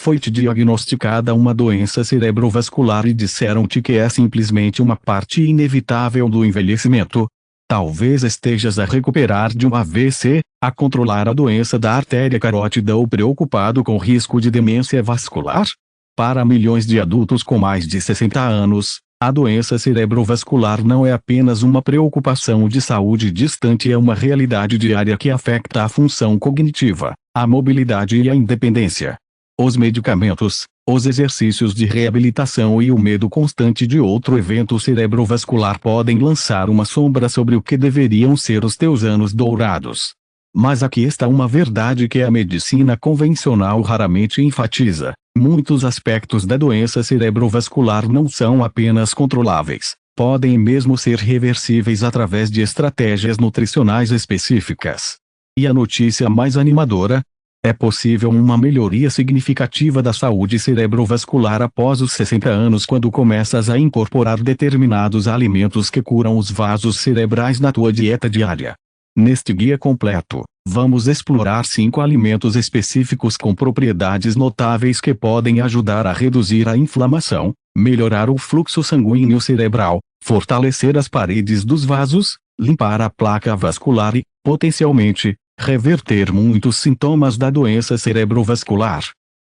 Foi-te diagnosticada uma doença cerebrovascular e disseram-te que é simplesmente uma parte inevitável do envelhecimento. Talvez estejas a recuperar de um AVC, a controlar a doença da artéria carótida ou preocupado com o risco de demência vascular? Para milhões de adultos com mais de 60 anos, a doença cerebrovascular não é apenas uma preocupação de saúde distante, é uma realidade diária que afeta a função cognitiva, a mobilidade e a independência. Os medicamentos, os exercícios de reabilitação e o medo constante de outro evento cerebrovascular podem lançar uma sombra sobre o que deveriam ser os teus anos dourados. Mas aqui está uma verdade que a medicina convencional raramente enfatiza: muitos aspectos da doença cerebrovascular não são apenas controláveis, podem mesmo ser reversíveis através de estratégias nutricionais específicas. E a notícia mais animadora? É possível uma melhoria significativa da saúde cerebrovascular após os 60 anos quando começas a incorporar determinados alimentos que curam os vasos cerebrais na tua dieta diária. Neste guia completo, vamos explorar 5 alimentos específicos com propriedades notáveis que podem ajudar a reduzir a inflamação, melhorar o fluxo sanguíneo cerebral, fortalecer as paredes dos vasos, limpar a placa vascular e, potencialmente, reverter muitos sintomas da doença cerebrovascular.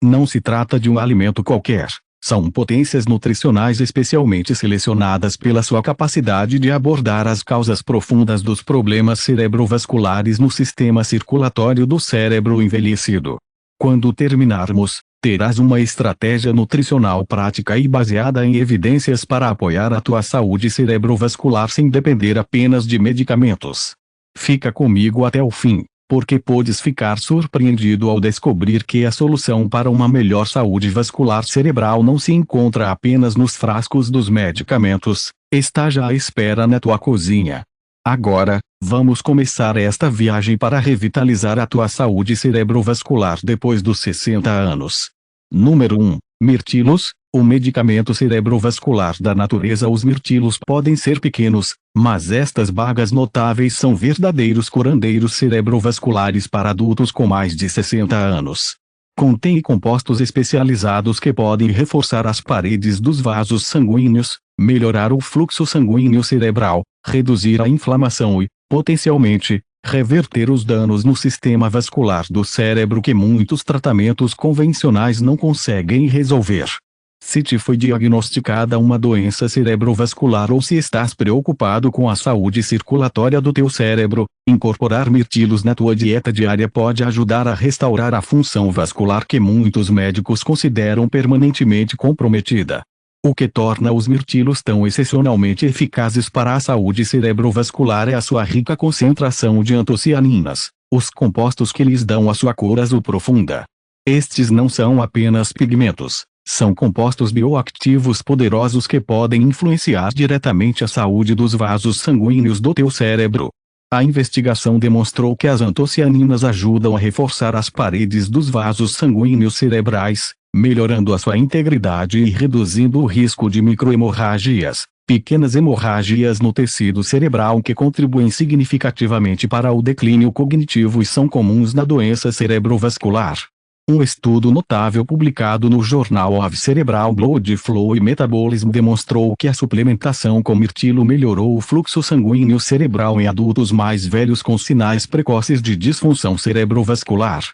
Não se trata de um alimento qualquer. São potências nutricionais especialmente selecionadas pela sua capacidade de abordar as causas profundas dos problemas cerebrovasculares no sistema circulatório do cérebro envelhecido. Quando terminarmos, terás uma estratégia nutricional prática e baseada em evidências para apoiar a tua saúde cerebrovascular sem depender apenas de medicamentos. Fica comigo até o fim, porque podes ficar surpreendido ao descobrir que a solução para uma melhor saúde vascular cerebral não se encontra apenas nos frascos dos medicamentos, está já à espera na tua cozinha. Agora, vamos começar esta viagem para revitalizar a tua saúde cerebrovascular depois dos 60 anos. Número 1. Mirtilos, o medicamento cerebrovascular da natureza. Os mirtilos podem ser pequenos, mas estas bagas notáveis são verdadeiros curandeiros cerebrovasculares para adultos com mais de 60 anos. Contém compostos especializados que podem reforçar as paredes dos vasos sanguíneos, melhorar o fluxo sanguíneo cerebral, reduzir a inflamação e, potencialmente, reverter os danos no sistema vascular do cérebro que muitos tratamentos convencionais não conseguem resolver. Se te foi diagnosticada uma doença cerebrovascular ou se estás preocupado com a saúde circulatória do teu cérebro, incorporar mirtilos na tua dieta diária pode ajudar a restaurar a função vascular que muitos médicos consideram permanentemente comprometida. O que torna os mirtilos tão excepcionalmente eficazes para a saúde cerebrovascular é a sua rica concentração de antocianinas, os compostos que lhes dão a sua cor azul profunda. Estes não são apenas pigmentos. São compostos bioativos poderosos que podem influenciar diretamente a saúde dos vasos sanguíneos do teu cérebro. A investigação demonstrou que as antocianinas ajudam a reforçar as paredes dos vasos sanguíneos cerebrais, melhorando a sua integridade e reduzindo o risco de microhemorragias, pequenas hemorragias no tecido cerebral que contribuem significativamente para o declínio cognitivo e são comuns na doença cerebrovascular. Um estudo notável publicado no Journal of Cerebral Blood Flow e Metabolism demonstrou que a suplementação com mirtilo melhorou o fluxo sanguíneo cerebral em adultos mais velhos com sinais precoces de disfunção cerebrovascular.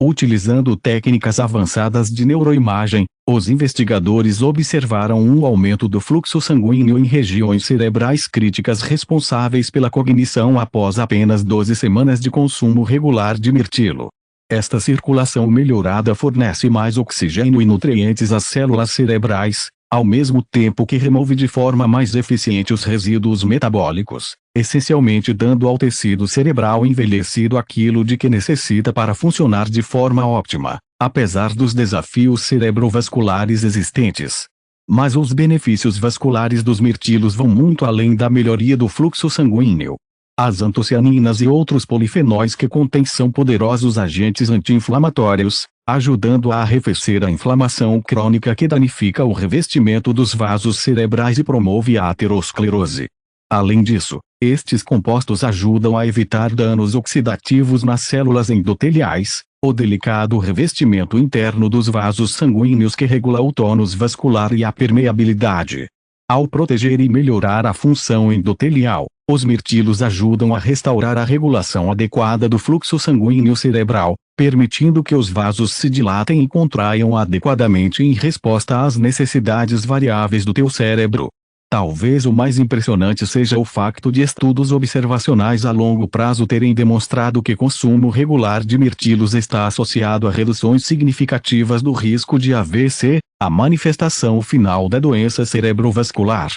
Utilizando técnicas avançadas de neuroimagem, os investigadores observaram um aumento do fluxo sanguíneo em regiões cerebrais críticas responsáveis pela cognição após apenas 12 semanas de consumo regular de mirtilo. Esta circulação melhorada fornece mais oxigênio e nutrientes às células cerebrais, ao mesmo tempo que remove de forma mais eficiente os resíduos metabólicos, essencialmente dando ao tecido cerebral envelhecido aquilo de que necessita para funcionar de forma óptima, apesar dos desafios cerebrovasculares existentes. Mas os benefícios vasculares dos mirtilos vão muito além da melhoria do fluxo sanguíneo. As antocianinas e outros polifenóis que contêm são poderosos agentes anti-inflamatórios, ajudando a arrefecer a inflamação crônica que danifica o revestimento dos vasos cerebrais e promove a aterosclerose. Além disso, estes compostos ajudam a evitar danos oxidativos nas células endoteliais, O delicado revestimento interno dos vasos sanguíneos que regula o tônus vascular e a permeabilidade. Ao proteger e melhorar a função endotelial, os mirtilos ajudam a restaurar a regulação adequada do fluxo sanguíneo cerebral, permitindo que os vasos se dilatem e contraiam adequadamente em resposta às necessidades variáveis do teu cérebro. Talvez o mais impressionante seja o facto de estudos observacionais a longo prazo terem demonstrado que consumo regular de mirtilos está associado a reduções significativas do risco de AVC, a manifestação final da doença cerebrovascular.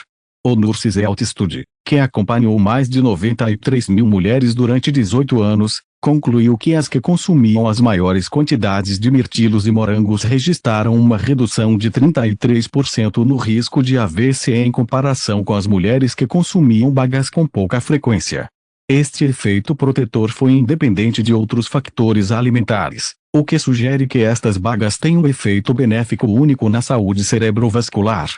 O Nurses Health Study, que acompanhou mais de 93 mil mulheres durante 18 anos, concluiu que as que consumiam as maiores quantidades de mirtilos e morangos registraram uma redução de 33% no risco de AVC em comparação com as mulheres que consumiam bagas com pouca frequência. Este efeito protetor foi independente de outros fatores alimentares, o que sugere que estas bagas têm um efeito benéfico único na saúde cerebrovascular.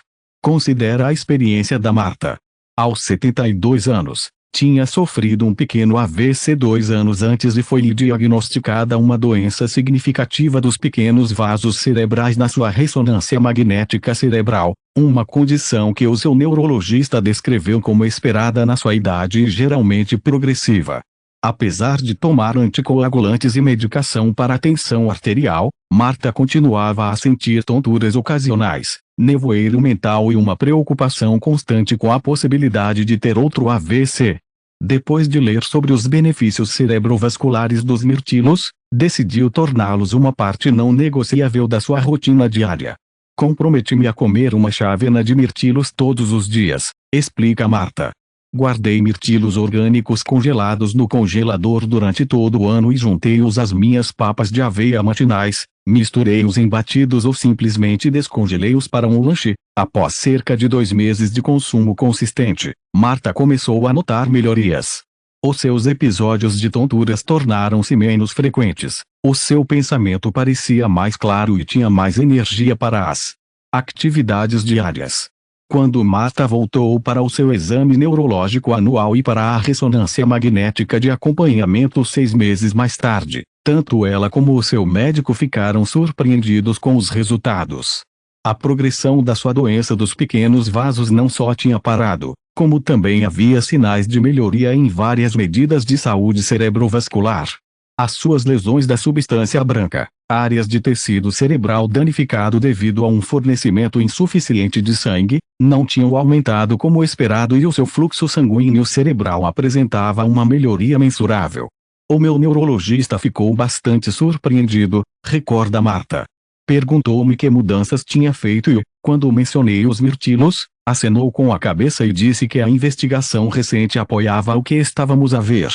Considera a experiência da Marta. Aos 72 anos, tinha sofrido um pequeno AVC 2 anos antes e foi-lhe diagnosticada uma doença significativa dos pequenos vasos cerebrais na sua ressonância magnética cerebral, uma condição que o seu neurologista descreveu como esperada na sua idade e geralmente progressiva. Apesar de tomar anticoagulantes e medicação para a tensão arterial, Marta continuava a sentir tonturas ocasionais, nevoeiro mental e uma preocupação constante com a possibilidade de ter outro AVC. Depois de ler sobre os benefícios cerebrovasculares dos mirtilos, decidiu torná-los uma parte não negociável da sua rotina diária. Comprometi-me a comer uma chávena de mirtilos todos os dias, explica Marta. Guardei mirtilos orgânicos congelados no congelador durante todo o ano e juntei-os às minhas papas de aveia matinais, misturei-os em batidos ou simplesmente descongelei-os para um lanche. Após cerca de 2 meses de consumo consistente, Marta começou a notar melhorias. Os seus episódios de tonturas tornaram-se menos frequentes, o seu pensamento parecia mais claro e tinha mais energia para as atividades diárias. Quando Marta voltou para o seu exame neurológico anual e para a ressonância magnética de acompanhamento 6 meses mais tarde, tanto ela como o seu médico ficaram surpreendidos com os resultados. A progressão da sua doença dos pequenos vasos não só tinha parado, como também havia sinais de melhoria em várias medidas de saúde cerebrovascular. As suas lesões da substância branca, áreas de tecido cerebral danificado devido a um fornecimento insuficiente de sangue, não tinham aumentado como esperado e o seu fluxo sanguíneo cerebral apresentava uma melhoria mensurável. O meu neurologista ficou bastante surpreendido, recorda Marta. Perguntou-me que mudanças tinha feito e, quando mencionei os mirtilos, acenou com a cabeça e disse que a investigação recente apoiava o que estávamos a ver.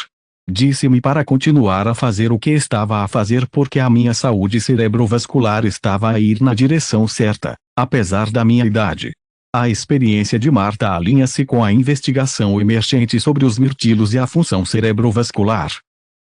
Disse-me para continuar a fazer o que estava a fazer porque a minha saúde cerebrovascular estava a ir na direção certa, apesar da minha idade. A experiência de Marta alinha-se com a investigação emergente sobre os mirtilos e a função cerebrovascular.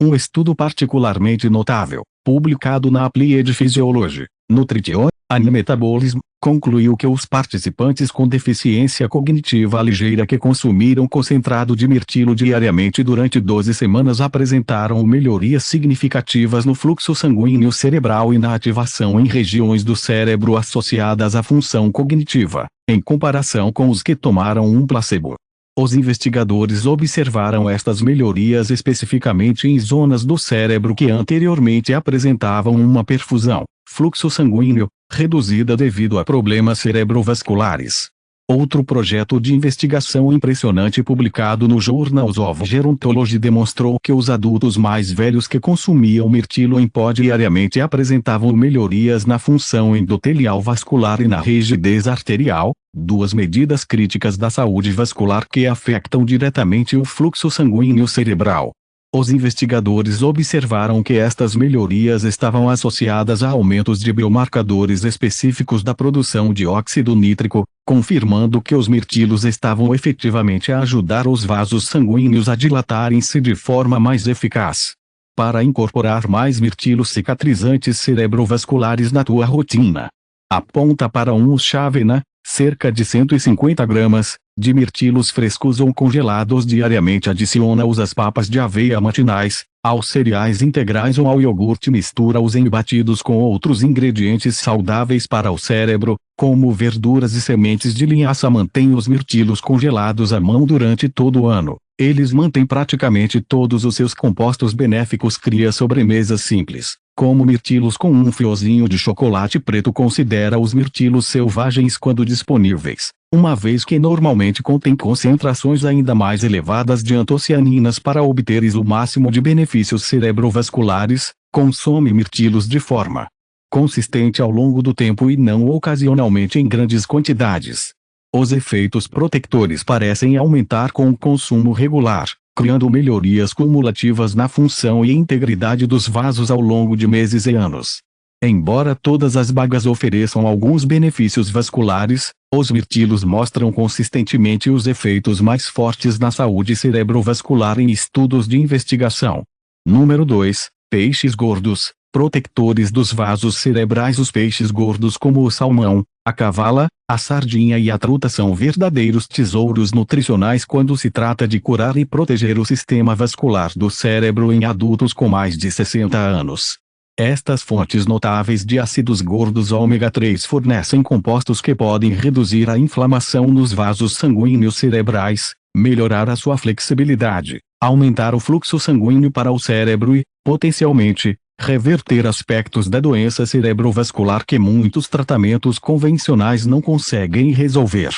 Um estudo particularmente notável, publicado na Applied Physiology, Nutrition and Metabolism, concluiu que os participantes com deficiência cognitiva ligeira que consumiram concentrado de mirtilo diariamente durante 12 semanas apresentaram melhorias significativas no fluxo sanguíneo cerebral e na ativação em regiões do cérebro associadas à função cognitiva, em comparação com os que tomaram um placebo. Os investigadores observaram estas melhorias especificamente em zonas do cérebro que anteriormente apresentavam uma perfusão, fluxo sanguíneo, reduzida devido a problemas cerebrovasculares. Outro projeto de investigação impressionante publicado no Journals of Gerontology demonstrou que os adultos mais velhos que consumiam mirtilo em pó diariamente apresentavam melhorias na função endotelial vascular e na rigidez arterial, duas medidas críticas da saúde vascular que afetam diretamente o fluxo sanguíneo cerebral. Os investigadores observaram que estas melhorias estavam associadas a aumentos de biomarcadores específicos da produção de óxido nítrico, confirmando que os mirtilos estavam efetivamente a ajudar os vasos sanguíneos a dilatarem-se de forma mais eficaz. Para incorporar mais mirtilos cicatrizantes cerebrovasculares na tua rotina, aponta para um chávena, cerca de 150 gramas, de mirtilos frescos ou congelados diariamente. Adiciona-os às papas de aveia matinais, aos cereais integrais ou ao iogurte. Mistura-os em batidos com outros ingredientes saudáveis para o cérebro, como verduras e sementes de linhaça. Mantém os mirtilos congelados à mão durante todo o ano. Eles mantêm praticamente todos os seus compostos benéficos. Cria sobremesas simples, como mirtilos com um fiozinho de chocolate preto. Considera os mirtilos selvagens quando disponíveis, uma vez que normalmente contêm concentrações ainda mais elevadas de antocianinas. Para obteres o máximo de benefícios cerebrovasculares, consome mirtilos de forma consistente ao longo do tempo e não ocasionalmente em grandes quantidades. Os efeitos protetores parecem aumentar com o consumo regular, criando melhorias cumulativas na função e integridade dos vasos ao longo de meses e anos. Embora todas as bagas ofereçam alguns benefícios vasculares, os mirtilos mostram consistentemente os efeitos mais fortes na saúde cerebrovascular em estudos de investigação. Número 2. Peixes gordos, protetores dos vasos cerebrais. Os peixes gordos como o salmão, a cavala, a sardinha e a truta são verdadeiros tesouros nutricionais quando se trata de curar e proteger o sistema vascular do cérebro em adultos com mais de 60 anos. Estas fontes notáveis de ácidos gordos ômega 3 fornecem compostos que podem reduzir a inflamação nos vasos sanguíneos cerebrais, melhorar a sua flexibilidade, aumentar o fluxo sanguíneo para o cérebro e, potencialmente, reverter aspectos da doença cerebrovascular que muitos tratamentos convencionais não conseguem resolver.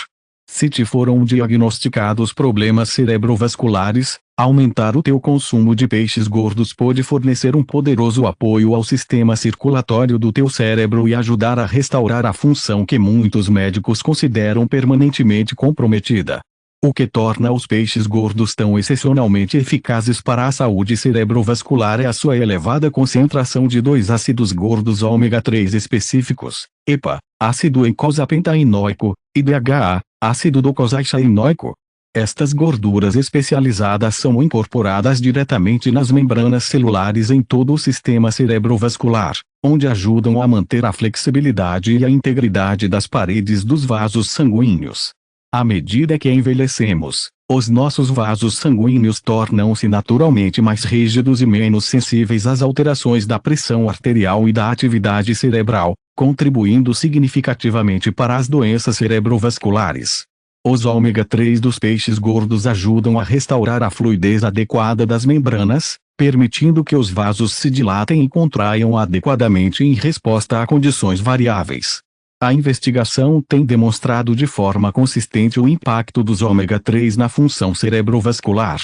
Se te foram diagnosticados problemas cerebrovasculares, aumentar o teu consumo de peixes gordos pode fornecer um poderoso apoio ao sistema circulatório do teu cérebro e ajudar a restaurar a função que muitos médicos consideram permanentemente comprometida. O que torna os peixes gordos tão excepcionalmente eficazes para a saúde cerebrovascular é a sua elevada concentração de dois ácidos gordos ômega 3 específicos: EPA, ácido eicosapentaenoico, e DHA, ácido docosahexaenoico. Estas gorduras especializadas são incorporadas diretamente nas membranas celulares em todo o sistema cerebrovascular, onde ajudam a manter a flexibilidade e a integridade das paredes dos vasos sanguíneos. À medida que envelhecemos, os nossos vasos sanguíneos tornam-se naturalmente mais rígidos e menos sensíveis às alterações da pressão arterial e da atividade cerebral, contribuindo significativamente para as doenças cerebrovasculares. Os ômega 3 dos peixes gordos ajudam a restaurar a fluidez adequada das membranas, permitindo que os vasos se dilatem e contraiam adequadamente em resposta a condições variáveis. A investigação tem demonstrado de forma consistente o impacto dos ômega 3 na função cerebrovascular.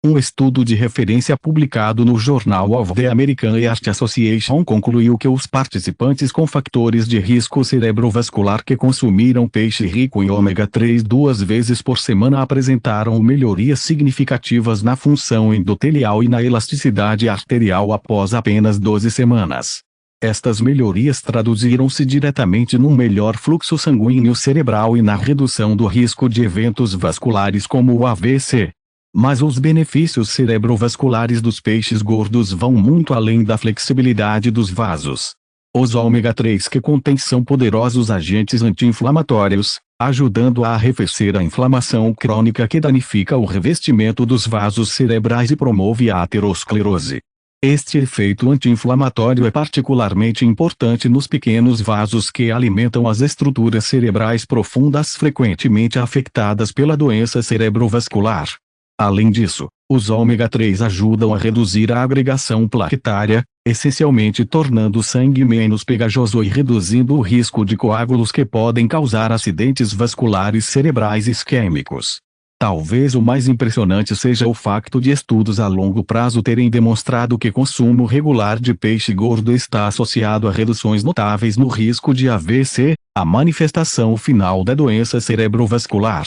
Um estudo de referência publicado no Journal of the American Heart Association concluiu que os participantes com fatores de risco cerebrovascular que consumiram peixe rico em ômega 3 2 vezes por semana apresentaram melhorias significativas na função endotelial e na elasticidade arterial após apenas 12 semanas. Estas melhorias traduziram-se diretamente num melhor fluxo sanguíneo cerebral e na redução do risco de eventos vasculares como o AVC. Mas os benefícios cerebrovasculares dos peixes gordos vão muito além da flexibilidade dos vasos. Os ômega 3 que contêm são poderosos agentes anti-inflamatórios, ajudando a arrefecer a inflamação crônica que danifica o revestimento dos vasos cerebrais e promove a aterosclerose. Este efeito anti-inflamatório é particularmente importante nos pequenos vasos que alimentam as estruturas cerebrais profundas frequentemente afetadas pela doença cerebrovascular. Além disso, os ômega 3 ajudam a reduzir a agregação plaquetária, essencialmente tornando o sangue menos pegajoso e reduzindo o risco de coágulos que podem causar acidentes vasculares cerebrais isquêmicos. Talvez o mais impressionante seja o facto de estudos a longo prazo terem demonstrado que consumo regular de peixe gordo está associado a reduções notáveis no risco de AVC, a manifestação final da doença cerebrovascular.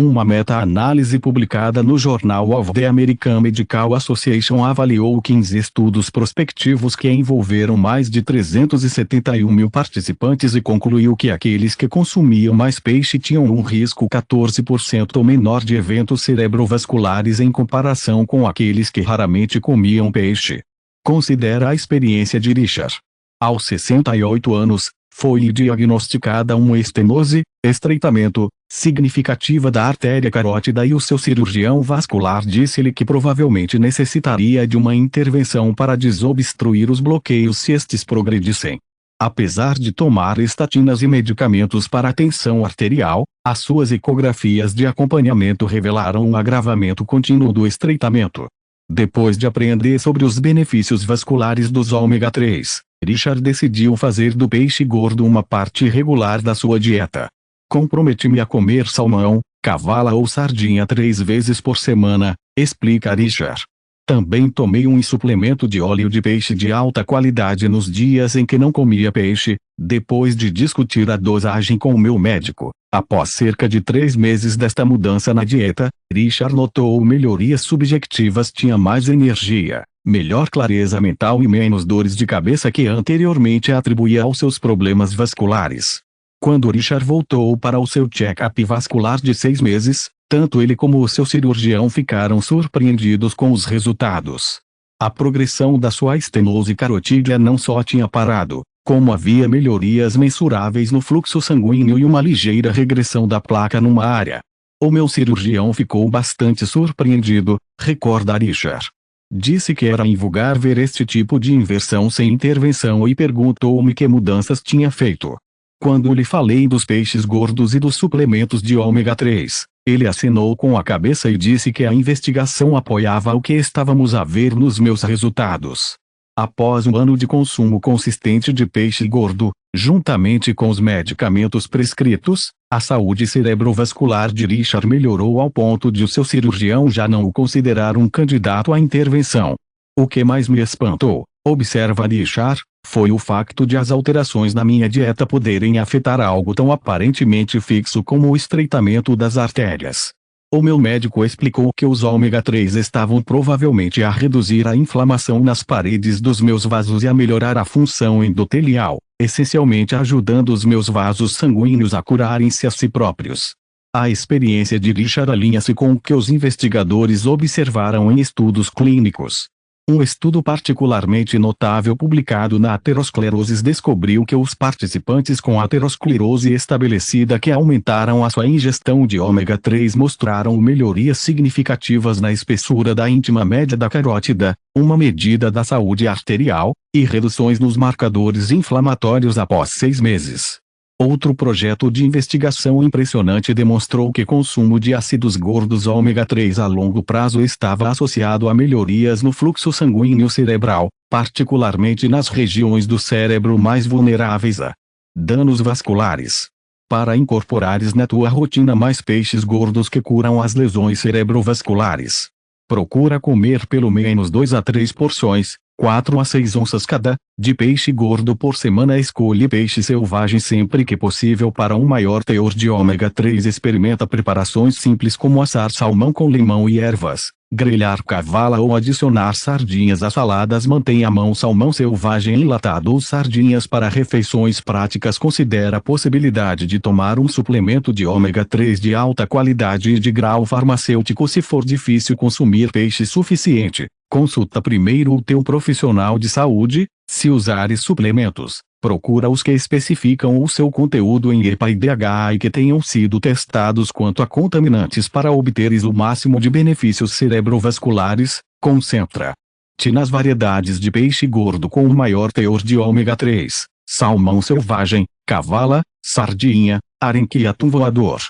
Uma meta-análise publicada no Journal of the American Medical Association avaliou 15 estudos prospectivos que envolveram mais de 371 mil participantes e concluiu que aqueles que consumiam mais peixe tinham um risco 14% menor de eventos cerebrovasculares em comparação com aqueles que raramente comiam peixe. Considera a experiência de Richard. Aos 68 anos, Foi-lhe diagnosticada uma estenose, estreitamento, significativa da artéria carótida e o seu cirurgião vascular disse-lhe que provavelmente necessitaria de uma intervenção para desobstruir os bloqueios se estes progredissem. Apesar de tomar estatinas e medicamentos para a tensão arterial, as suas ecografias de acompanhamento revelaram um agravamento contínuo do estreitamento. Depois de aprender sobre os benefícios vasculares dos ômega 3, Richard decidiu fazer do peixe gordo uma parte regular da sua dieta. Comprometi-me a comer salmão, cavala ou sardinha 3 vezes por semana, explica Richard. Também tomei um suplemento de óleo de peixe de alta qualidade nos dias em que não comia peixe, depois de discutir a dosagem com o meu médico. Após cerca de 3 meses desta mudança na dieta, Richard notou melhorias subjetivas, tinha mais energia, melhor clareza mental e menos dores de cabeça que anteriormente atribuía aos seus problemas vasculares. Quando Richard voltou para o seu check-up vascular de 6 meses, tanto ele como o seu cirurgião ficaram surpreendidos com os resultados. A progressão da sua estenose carotídea não só tinha parado, como havia melhorias mensuráveis no fluxo sanguíneo e uma ligeira regressão da placa numa área. O meu cirurgião ficou bastante surpreendido, recorda Richard. Disse que era invulgar ver este tipo de inversão sem intervenção e perguntou-me que mudanças tinha feito. Quando lhe falei dos peixes gordos e dos suplementos de ômega 3, ele acenou com a cabeça e disse que a investigação apoiava o que estávamos a ver nos meus resultados. Após um ano de consumo consistente de peixe gordo, juntamente com os medicamentos prescritos, a saúde cerebrovascular de Richard melhorou ao ponto de o seu cirurgião já não o considerar um candidato à intervenção. O que mais me espantou, observa Richard, foi o facto de as alterações na minha dieta poderem afetar algo tão aparentemente fixo como o estreitamento das artérias. O meu médico explicou que os ômega 3 estavam provavelmente a reduzir a inflamação nas paredes dos meus vasos e a melhorar a função endotelial, essencialmente ajudando os meus vasos sanguíneos a curarem-se a si próprios. A experiência de Richard alinha-se com o que os investigadores observaram em estudos clínicos. Um estudo particularmente notável publicado na Aterosclerosis descobriu que os participantes com aterosclerose estabelecida que aumentaram a sua ingestão de ômega 3 mostraram melhorias significativas na espessura da íntima média da carótida, uma medida da saúde arterial, e reduções nos marcadores inflamatórios após 6 meses. Outro projeto de investigação impressionante demonstrou que consumo de ácidos gordos ômega 3 a longo prazo estava associado a melhorias no fluxo sanguíneo cerebral, particularmente nas regiões do cérebro mais vulneráveis a danos vasculares. Para incorporares na tua rotina mais peixes gordos que curam as lesões cerebrovasculares. Procura comer pelo menos 2 a 3 porções, 4 a 6 onças cada, de peixe gordo por semana. Escolhe peixe selvagem sempre que possível para um maior teor de ômega 3. Experimenta preparações simples como assar salmão com limão e ervas, grelhar cavala ou adicionar sardinhas a saladas. Mantenha à mão salmão selvagem enlatado ou sardinhas para refeições práticas. Considera a possibilidade de tomar um suplemento de ômega 3 de alta qualidade e de grau farmacêutico se for difícil consumir peixe suficiente. Consulta primeiro o teu profissional de saúde. Se usares suplementos, procura os que especificam o seu conteúdo em EPA e DHA e que tenham sido testados quanto a contaminantes para obteres o máximo de benefícios cerebrovasculares. Concentra-te nas variedades de peixe gordo com o maior teor de ômega 3, salmão selvagem, cavala, sardinha, arenque e atum voador.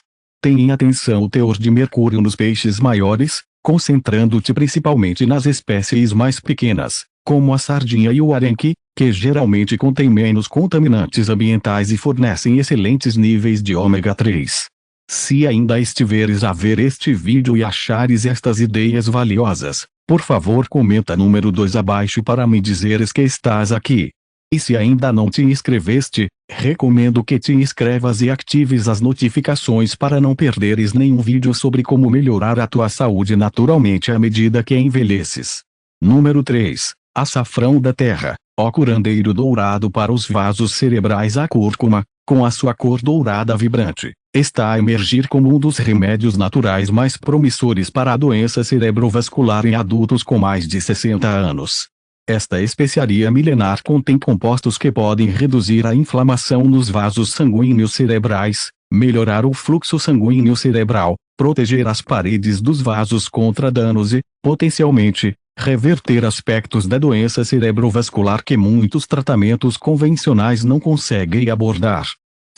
Tenha em atenção o teor de mercúrio nos peixes maiores, concentrando-te principalmente nas espécies mais pequenas, como a sardinha e o arenque, que geralmente contêm menos contaminantes ambientais e fornecem excelentes níveis de ômega 3. Se ainda estiveres a ver este vídeo e achares estas ideias valiosas, por favor comenta número 2 abaixo para me dizeres que estás aqui. E se ainda não te inscreveste, recomendo que te inscrevas e atives as notificações para não perderes nenhum vídeo sobre como melhorar a tua saúde naturalmente à medida que envelheces. Número 3. Açafrão da terra, ó curandeiro dourado para os vasos cerebrais. A cúrcuma, com a sua cor dourada vibrante, está a emergir como um dos remédios naturais mais promissores para a doença cerebrovascular em adultos com mais de 60 anos. Esta especiaria milenar contém compostos que podem reduzir a inflamação nos vasos sanguíneos cerebrais, melhorar o fluxo sanguíneo cerebral, proteger as paredes dos vasos contra danos e, potencialmente, reverter aspectos da doença cerebrovascular que muitos tratamentos convencionais não conseguem abordar.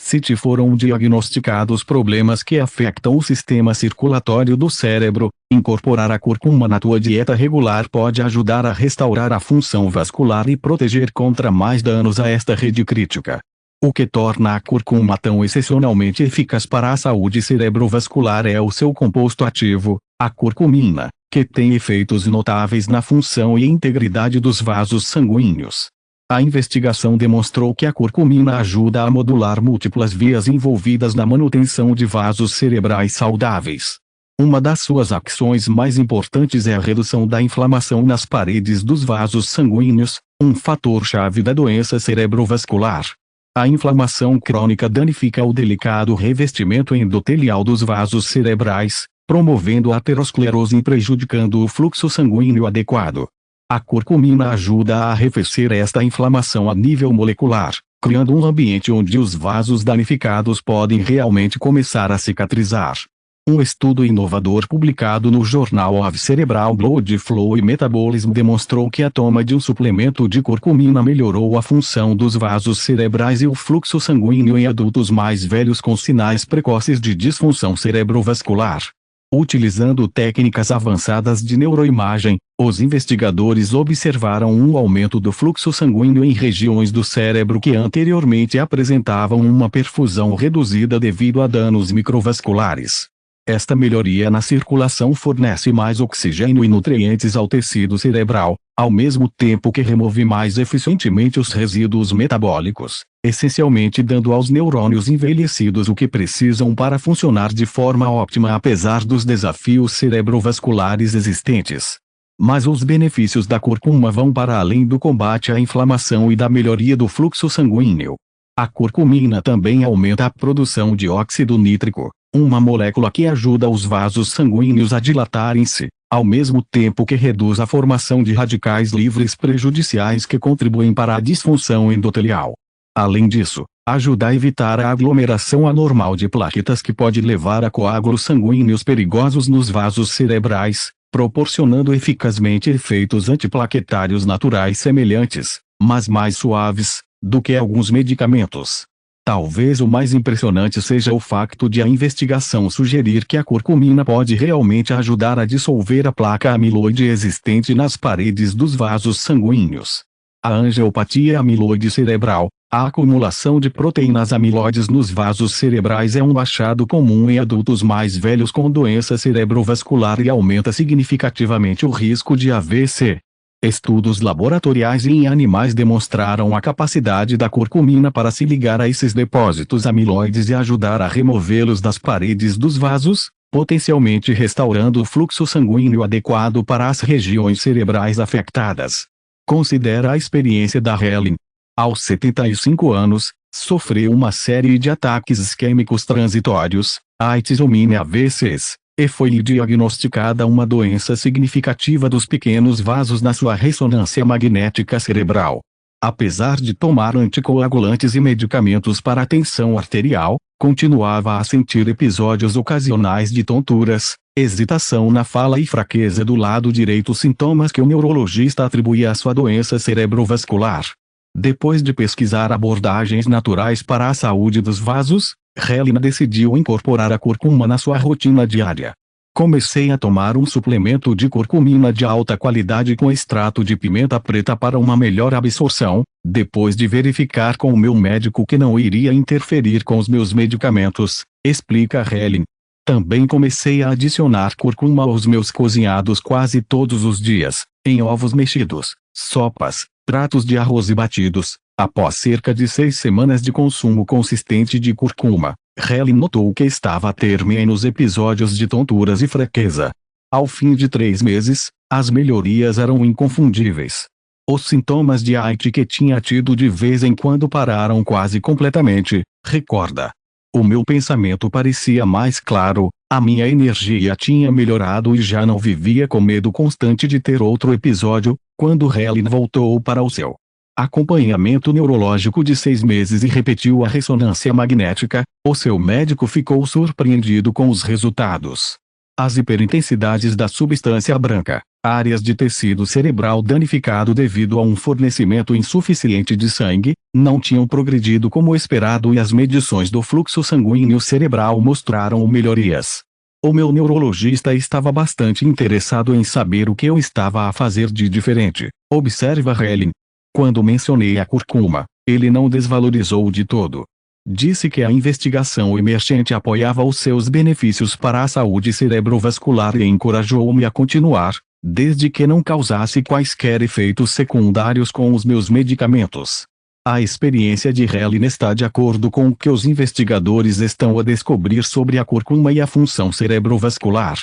Se te foram diagnosticados problemas que afetam o sistema circulatório do cérebro, incorporar a cúrcuma na tua dieta regular pode ajudar a restaurar a função vascular e proteger contra mais danos a esta rede crítica. O que torna a cúrcuma tão excepcionalmente eficaz para a saúde cerebrovascular é o seu composto ativo, a curcumina, que tem efeitos notáveis na função e integridade dos vasos sanguíneos. A investigação demonstrou que a curcumina ajuda a modular múltiplas vias envolvidas na manutenção de vasos cerebrais saudáveis. Uma das suas ações mais importantes é a redução da inflamação nas paredes dos vasos sanguíneos, um fator-chave da doença cerebrovascular. A inflamação crônica danifica o delicado revestimento endotelial dos vasos cerebrais, promovendo a aterosclerose e prejudicando o fluxo sanguíneo adequado. A curcumina ajuda a arrefecer esta inflamação a nível molecular, criando um ambiente onde os vasos danificados podem realmente começar a cicatrizar. Um estudo inovador publicado no Journal of Cerebral Blood Flow e Metabolism demonstrou que a toma de um suplemento de curcumina melhorou a função dos vasos cerebrais e o fluxo sanguíneo em adultos mais velhos com sinais precoces de disfunção cerebrovascular. Utilizando técnicas avançadas de neuroimagem, os investigadores observaram um aumento do fluxo sanguíneo em regiões do cérebro que anteriormente apresentavam uma perfusão reduzida devido a danos microvasculares. Esta melhoria na circulação fornece mais oxigênio e nutrientes ao tecido cerebral, ao mesmo tempo que remove mais eficientemente os resíduos metabólicos, essencialmente dando aos neurônios envelhecidos o que precisam para funcionar de forma óptima apesar dos desafios cerebrovasculares existentes. Mas os benefícios da curcuma vão para além do combate à inflamação e da melhoria do fluxo sanguíneo. A curcumina também aumenta a produção de óxido nítrico, uma molécula que ajuda os vasos sanguíneos a dilatarem-se, ao mesmo tempo que reduz a formação de radicais livres prejudiciais que contribuem para a disfunção endotelial. Além disso, ajuda a evitar a aglomeração anormal de plaquetas que pode levar a coágulos sanguíneos perigosos nos vasos cerebrais, proporcionando eficazmente efeitos antiplaquetários naturais semelhantes, mas mais suaves, do que alguns medicamentos. Talvez o mais impressionante seja o facto de a investigação sugerir que a curcumina pode realmente ajudar a dissolver a placa amiloide existente nas paredes dos vasos sanguíneos. A angiopatia amiloide cerebral, a acumulação de proteínas amiloides nos vasos cerebrais é um achado comum em adultos mais velhos com doença cerebrovascular e aumenta significativamente o risco de AVC. Estudos laboratoriais em animais demonstraram a capacidade da curcumina para se ligar a esses depósitos amiloides e ajudar a removê-los das paredes dos vasos, potencialmente restaurando o fluxo sanguíneo adequado para as regiões cerebrais afetadas. Considera a experiência da Helen. Aos 75 anos, sofreu uma série de ataques isquêmicos transitórios, AITs ou mini-AVCs, e foi-lhe diagnosticada uma doença significativa dos pequenos vasos na sua ressonância magnética cerebral. Apesar de tomar anticoagulantes e medicamentos para a tensão arterial, continuava a sentir episódios ocasionais de tonturas, hesitação na fala e fraqueza do lado direito, sintomas que o neurologista atribuía à sua doença cerebrovascular. Depois de pesquisar abordagens naturais para a saúde dos vasos, Helen decidiu incorporar a curcuma na sua rotina diária. Comecei a tomar um suplemento de curcumina de alta qualidade com extrato de pimenta preta para uma melhor absorção, depois de verificar com o meu médico que não iria interferir com os meus medicamentos, explica Helen. Também comecei a adicionar curcuma aos meus cozinhados quase todos os dias, em ovos mexidos, sopas, pratos de arroz e batidos. Após cerca de 6 semanas de consumo consistente de curcuma, Helen notou que estava a ter menos episódios de tonturas e fraqueza. Ao fim de 3 meses, as melhorias eram inconfundíveis. Os sintomas de AIT que tinha tido de vez em quando pararam quase completamente, recorda. O meu pensamento parecia mais claro, a minha energia tinha melhorado e já não vivia com medo constante de ter outro episódio, quando Helen voltou para o seu acompanhamento neurológico de 6 meses e repetiu a ressonância magnética. O seu médico ficou surpreendido com os resultados. As hiperintensidades da substância branca, áreas de tecido cerebral danificado devido a um fornecimento insuficiente de sangue, não tinham progredido como esperado e as medições do fluxo sanguíneo cerebral mostraram melhorias. O meu neurologista estava bastante interessado em saber o que eu estava a fazer de diferente, observa Helen. Quando mencionei a curcuma, ele não desvalorizou de todo. Disse que a investigação emergente apoiava os seus benefícios para a saúde cerebrovascular e encorajou-me a continuar, desde que não causasse quaisquer efeitos secundários com os meus medicamentos. A experiência de Helen está de acordo com o que os investigadores estão a descobrir sobre a curcuma e a função cerebrovascular.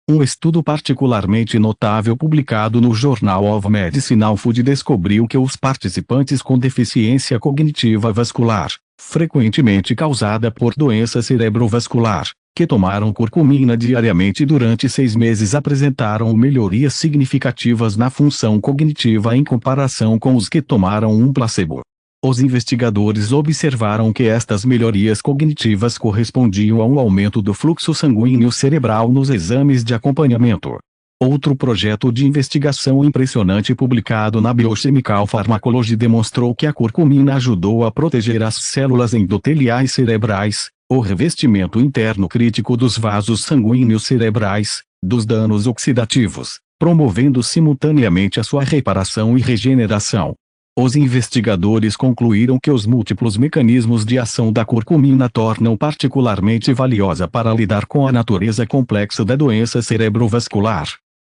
Um estudo particularmente notável publicado no Journal of Medicinal Food descobriu que os participantes com deficiência cognitiva vascular, frequentemente causada por doença cerebrovascular, que tomaram curcumina diariamente durante 6 meses apresentaram melhorias significativas na função cognitiva em comparação com os que tomaram um placebo. Os investigadores observaram que estas melhorias cognitivas correspondiam a um aumento do fluxo sanguíneo cerebral nos exames de acompanhamento. Outro projeto de investigação impressionante publicado na Biochemical Pharmacology demonstrou que a curcumina ajudou a proteger as células endoteliais cerebrais, o revestimento interno crítico dos vasos sanguíneos cerebrais, dos danos oxidativos, promovendo simultaneamente a sua reparação e regeneração. Os investigadores concluíram que os múltiplos mecanismos de ação da curcumina tornam particularmente valiosa para lidar com a natureza complexa da doença cerebrovascular.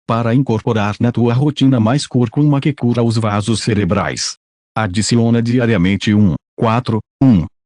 Para incorporar na tua rotina mais curcuma que cura os vasos cerebrais. Adiciona diariamente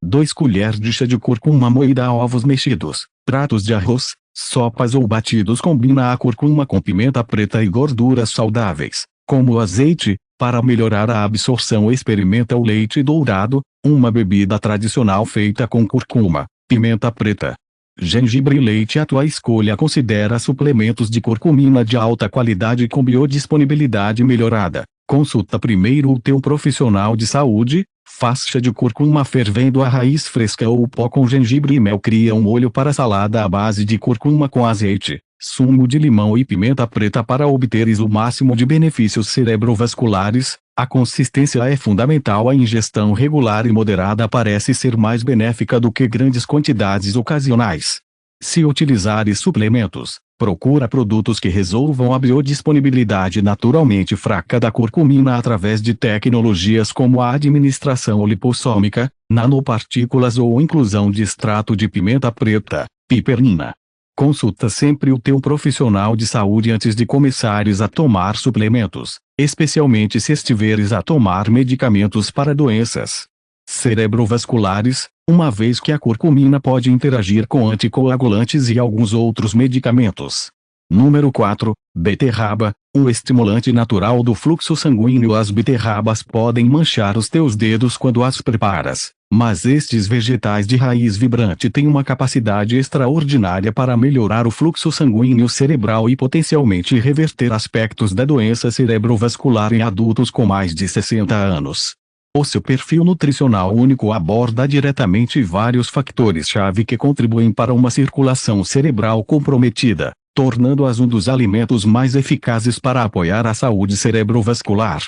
2 colheres de chá de curcuma moída a ovos mexidos, pratos de arroz, sopas ou batidos. Combina a curcuma com pimenta preta e gorduras saudáveis, como azeite. Para melhorar a absorção experimenta o leite dourado, uma bebida tradicional feita com curcuma, pimenta preta, gengibre e leite à tua escolha. Considera suplementos de curcumina de alta qualidade com biodisponibilidade melhorada. Consulta primeiro o teu profissional de saúde. Faz chá de curcuma fervendo a raiz fresca ou pó com gengibre e mel. Cria um molho para salada à base de curcuma com azeite, sumo de limão e pimenta preta para obteres o máximo de benefícios cerebrovasculares. A consistência é fundamental. A ingestão regular e moderada parece ser mais benéfica do que grandes quantidades ocasionais. Se utilizares suplementos, procura produtos que resolvam a biodisponibilidade naturalmente fraca da curcumina através de tecnologias como a administração lipossômica, nanopartículas ou inclusão de extrato de pimenta preta, piperina. Consulta sempre o teu profissional de saúde antes de começares a tomar suplementos, especialmente se estiveres a tomar medicamentos para doenças cerebrovasculares, uma vez que a curcumina pode interagir com anticoagulantes e alguns outros medicamentos. Número 4. Beterraba, um estimulante natural do fluxo sanguíneo. As beterrabas podem manchar os teus dedos quando as preparas, mas estes vegetais de raiz vibrante têm uma capacidade extraordinária para melhorar o fluxo sanguíneo cerebral e potencialmente reverter aspectos da doença cerebrovascular em adultos com mais de 60 anos. O seu perfil nutricional único aborda diretamente vários fatores-chave que contribuem para uma circulação cerebral comprometida, tornando-as um dos alimentos mais eficazes para apoiar a saúde cerebrovascular.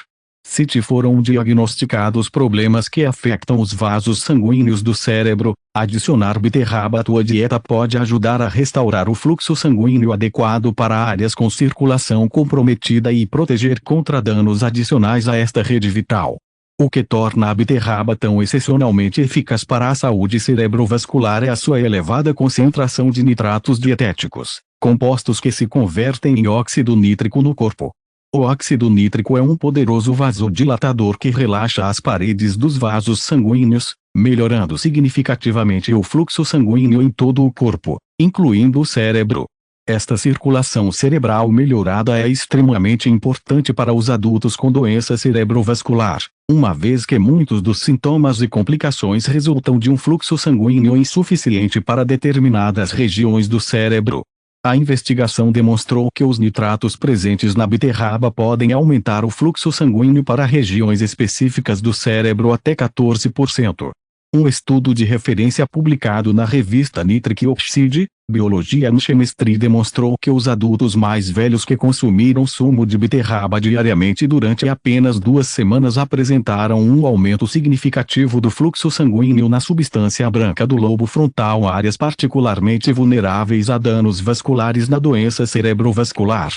Se te foram diagnosticados problemas que afetam os vasos sanguíneos do cérebro, adicionar beterraba à tua dieta pode ajudar a restaurar o fluxo sanguíneo adequado para áreas com circulação comprometida e proteger contra danos adicionais a esta rede vital. O que torna a beterraba tão excepcionalmente eficaz para a saúde cerebrovascular é a sua elevada concentração de nitratos dietéticos, compostos que se convertem em óxido nítrico no corpo. O óxido nítrico é um poderoso vasodilatador que relaxa as paredes dos vasos sanguíneos, melhorando significativamente o fluxo sanguíneo em todo o corpo, incluindo o cérebro. Esta circulação cerebral melhorada é extremamente importante para os adultos com doença cerebrovascular, uma vez que muitos dos sintomas e complicações resultam de um fluxo sanguíneo insuficiente para determinadas regiões do cérebro. A investigação demonstrou que os nitratos presentes na beterraba podem aumentar o fluxo sanguíneo para regiões específicas do cérebro até 14%. Um estudo de referência publicado na revista Nitric Oxide, Biologia and Chemistry demonstrou que os adultos mais velhos que consumiram sumo de beterraba diariamente durante apenas 2 semanas apresentaram um aumento significativo do fluxo sanguíneo na substância branca do lobo frontal, áreas particularmente vulneráveis a danos vasculares na doença cerebrovascular.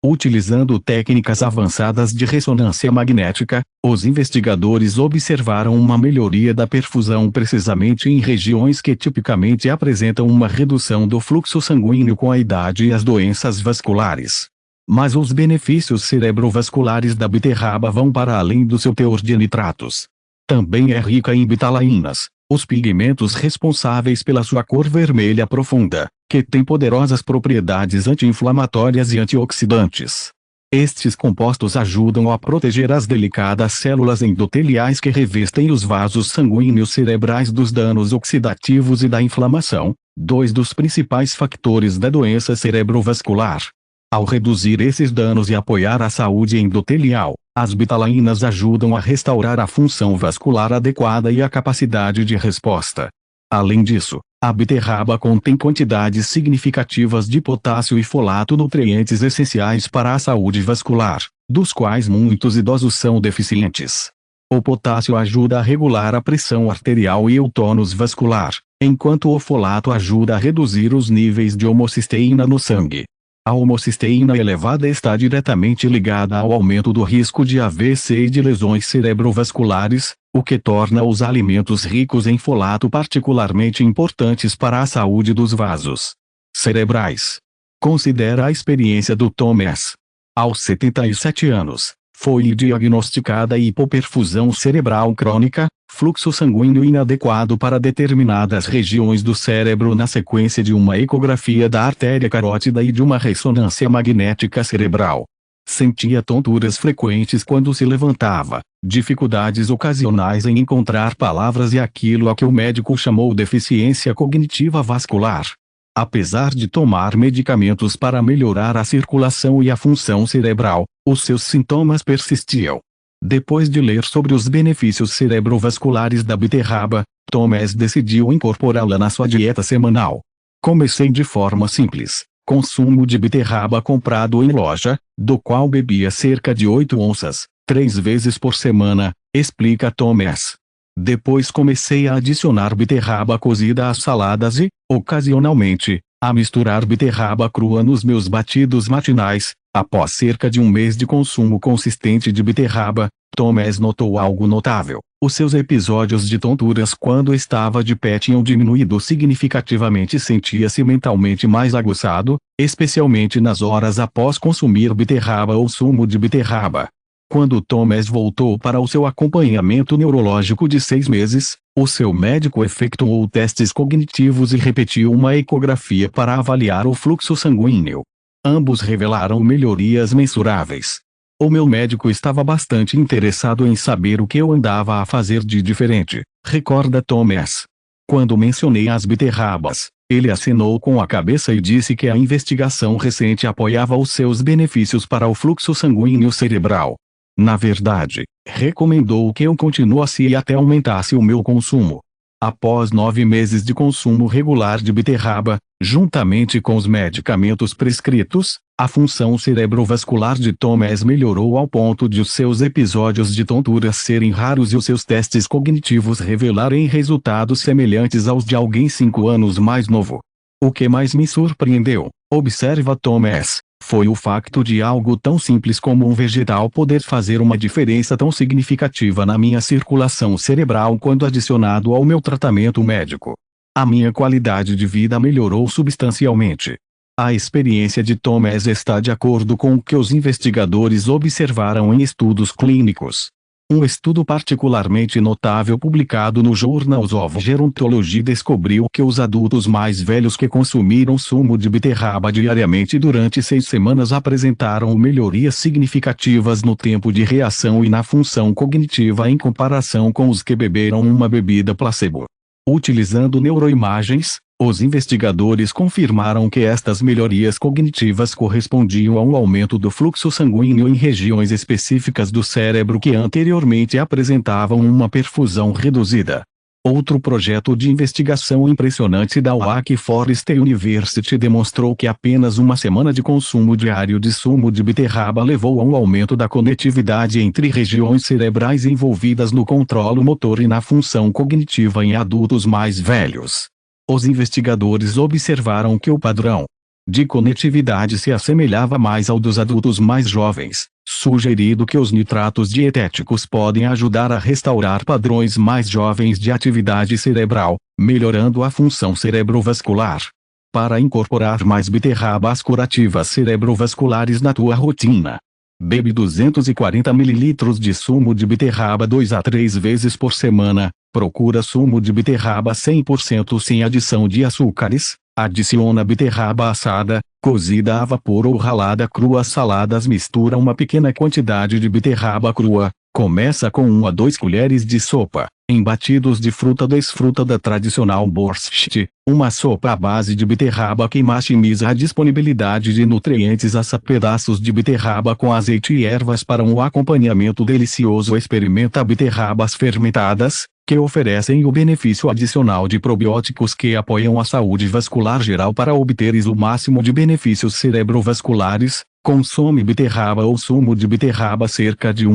Utilizando técnicas avançadas de ressonância magnética, os investigadores observaram uma melhoria da perfusão precisamente em regiões que tipicamente apresentam uma redução do fluxo sanguíneo com a idade e as doenças vasculares. Mas os benefícios cerebrovasculares da beterraba vão para além do seu teor de nitratos. Também é rica em betalainas, os pigmentos responsáveis pela sua cor vermelha profunda, que tem poderosas propriedades anti-inflamatórias e antioxidantes. Estes compostos ajudam a proteger as delicadas células endoteliais que revestem os vasos sanguíneos cerebrais dos danos oxidativos e da inflamação, 2 dos principais fatores da doença cerebrovascular. Ao reduzir esses danos e apoiar a saúde endotelial, as betalainas ajudam a restaurar a função vascular adequada e a capacidade de resposta. Além disso, a beterraba contém quantidades significativas de potássio e folato, nutrientes essenciais para a saúde vascular, dos quais muitos idosos são deficientes. O potássio ajuda a regular a pressão arterial e o tônus vascular, enquanto o folato ajuda a reduzir os níveis de homocisteína no sangue. A homocisteína elevada está diretamente ligada ao aumento do risco de AVC e de lesões cerebrovasculares, o que torna os alimentos ricos em folato particularmente importantes para a saúde dos vasos cerebrais. Considera a experiência do Thomas. Aos 77 anos, foi diagnosticada hipoperfusão cerebral crônica, fluxo sanguíneo inadequado para determinadas regiões do cérebro na sequência de uma ecografia da artéria carótida e de uma ressonância magnética cerebral. Sentia tonturas frequentes quando se levantava, dificuldades ocasionais em encontrar palavras e aquilo a que o médico chamou deficiência cognitiva vascular. Apesar de tomar medicamentos para melhorar a circulação e a função cerebral, os seus sintomas persistiam. Depois de ler sobre os benefícios cerebrovasculares da beterraba, Thomas decidiu incorporá-la na sua dieta semanal. Comecei de forma simples, com sumo de beterraba comprado em loja, do qual bebia cerca de 8 onças, 3 vezes por semana, explica Thomas. Depois comecei a adicionar beterraba cozida às saladas e, ocasionalmente, a misturar beterraba crua nos meus batidos matinais. Após cerca de 1 mês de consumo consistente de beterraba, Thomas notou algo notável. Os seus episódios de tonturas quando estava de pé tinham diminuído significativamente e sentia-se mentalmente mais aguçado, especialmente nas horas após consumir beterraba ou sumo de beterraba. Quando Thomas voltou para o seu acompanhamento neurológico de 6 meses, o seu médico efetuou testes cognitivos e repetiu uma ecografia para avaliar o fluxo sanguíneo. Ambos revelaram melhorias mensuráveis. O meu médico estava bastante interessado em saber o que eu andava a fazer de diferente, recorda Thomas. Quando mencionei as beterrabas, ele acenou com a cabeça e disse que a investigação recente apoiava os seus benefícios para o fluxo sanguíneo cerebral. Na verdade, recomendou que eu continuasse e até aumentasse o meu consumo. Após 9 meses de consumo regular de beterraba, juntamente com os medicamentos prescritos, a função cerebrovascular de Thomas melhorou ao ponto de os seus episódios de tontura serem raros e os seus testes cognitivos revelarem resultados semelhantes aos de alguém 5 anos mais novo. O que mais me surpreendeu, observa Thomas, foi o facto de algo tão simples como um vegetal poder fazer uma diferença tão significativa na minha circulação cerebral quando adicionado ao meu tratamento médico. A minha qualidade de vida melhorou substancialmente. A experiência de Thomas está de acordo com o que os investigadores observaram em estudos clínicos. Um estudo particularmente notável publicado no Journals of Gerontology descobriu que os adultos mais velhos que consumiram sumo de beterraba diariamente durante 6 semanas apresentaram melhorias significativas no tempo de reação e na função cognitiva em comparação com os que beberam uma bebida placebo. Utilizando neuroimagens, os investigadores confirmaram que estas melhorias cognitivas correspondiam a um aumento do fluxo sanguíneo em regiões específicas do cérebro que anteriormente apresentavam uma perfusão reduzida. Outro projeto de investigação impressionante da Wake Forest University demonstrou que apenas uma semana de consumo diário de sumo de beterraba levou a um aumento da conectividade entre regiões cerebrais envolvidas no controle motor e na função cognitiva em adultos mais velhos. Os investigadores observaram que o padrão de conectividade se assemelhava mais ao dos adultos mais jovens, sugerindo que os nitratos dietéticos podem ajudar a restaurar padrões mais jovens de atividade cerebral, melhorando a função cerebrovascular. Para incorporar mais beterrabas curativas cerebrovasculares na tua rotina, bebe 240 ml de sumo de beterraba 2 a 3 vezes por semana. Procura sumo de beterraba 100% sem adição de açúcares. Adiciona beterraba assada, cozida a vapor ou ralada crua às saladas. Mistura uma pequena quantidade de beterraba crua. Começa com 1 a 2 colheres de sopa, em batidos de fruta. Desfruta da tradicional borscht, uma sopa à base de beterraba que maximiza a disponibilidade de nutrientes. Assa pedaços de beterraba com azeite e ervas para um acompanhamento delicioso. Experimenta beterrabas fermentadas, que oferecem o benefício adicional de probióticos que apoiam a saúde vascular geral. Para obteres o máximo de benefícios cerebrovasculares, consome beterraba ou sumo de beterraba cerca de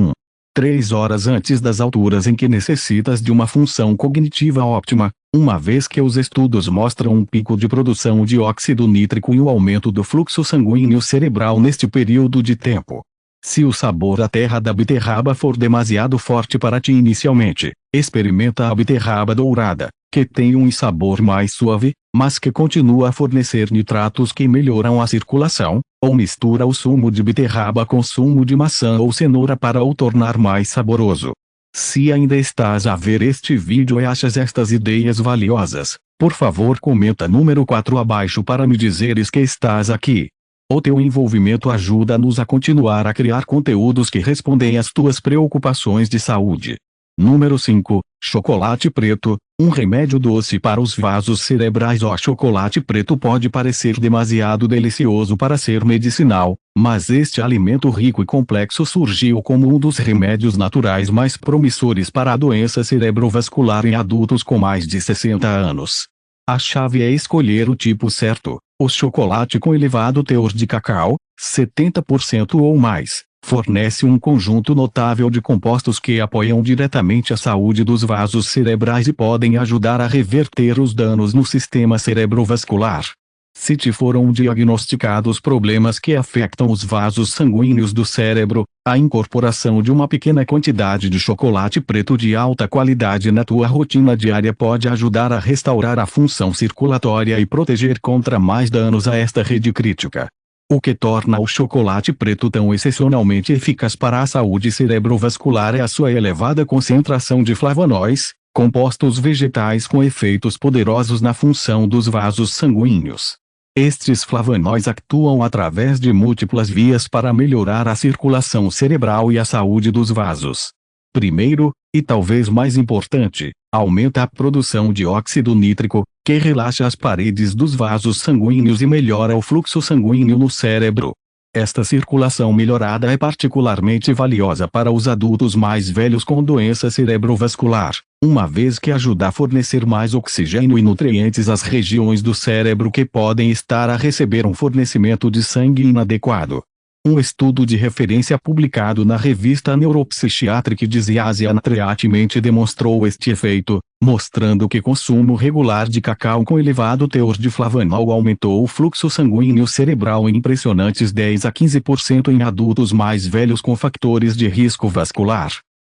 3 horas antes das alturas em que necessitas de uma função cognitiva óptima, uma vez que os estudos mostram um pico de produção de óxido nítrico e o aumento do fluxo sanguíneo cerebral neste período de tempo. Se o sabor da terra da beterraba for demasiado forte para ti inicialmente, experimenta a beterraba dourada, que tem um sabor mais suave, mas que continua a fornecer nitratos que melhoram a circulação, ou mistura o sumo de beterraba com sumo de maçã ou cenoura para o tornar mais saboroso. Se ainda estás a ver este vídeo e achas estas ideias valiosas, por favor comenta número 4 abaixo para me dizeres que estás aqui. O teu envolvimento ajuda-nos a continuar a criar conteúdos que respondem às tuas preocupações de saúde. Número 5. Chocolate preto, um remédio doce para os vasos cerebrais. O chocolate preto pode parecer demasiado delicioso para ser medicinal, mas este alimento rico e complexo surgiu como um dos remédios naturais mais promissores para a doença cerebrovascular em adultos com mais de 60 anos. A chave é escolher o tipo certo. O chocolate com elevado teor de cacau, 70% ou mais, fornece um conjunto notável de compostos que apoiam diretamente a saúde dos vasos cerebrais e podem ajudar a reverter os danos no sistema cerebrovascular. Se te foram diagnosticados problemas que afetam os vasos sanguíneos do cérebro, a incorporação de uma pequena quantidade de chocolate preto de alta qualidade na tua rotina diária pode ajudar a restaurar a função circulatória e proteger contra mais danos a esta rede crítica. O que torna o chocolate preto tão excepcionalmente eficaz para a saúde cerebrovascular é a sua elevada concentração de flavonoides, compostos vegetais com efeitos poderosos na função dos vasos sanguíneos. Estes flavonoides atuam através de múltiplas vias para melhorar a circulação cerebral e a saúde dos vasos. Primeiro, e talvez mais importante, aumenta a produção de óxido nítrico, que relaxa as paredes dos vasos sanguíneos e melhora o fluxo sanguíneo no cérebro. Esta circulação melhorada é particularmente valiosa para os adultos mais velhos com doença cerebrovascular, uma vez que ajuda a fornecer mais oxigênio e nutrientes às regiões do cérebro que podem estar a receber um fornecimento de sangue inadequado. Um estudo de referência publicado na revista Neuropsychiatric Disease and Treatment demonstrou este efeito, mostrando que consumo regular de cacau com elevado teor de flavanol aumentou o fluxo sanguíneo cerebral em impressionantes 10 a 15% em adultos mais velhos com fatores de risco vascular.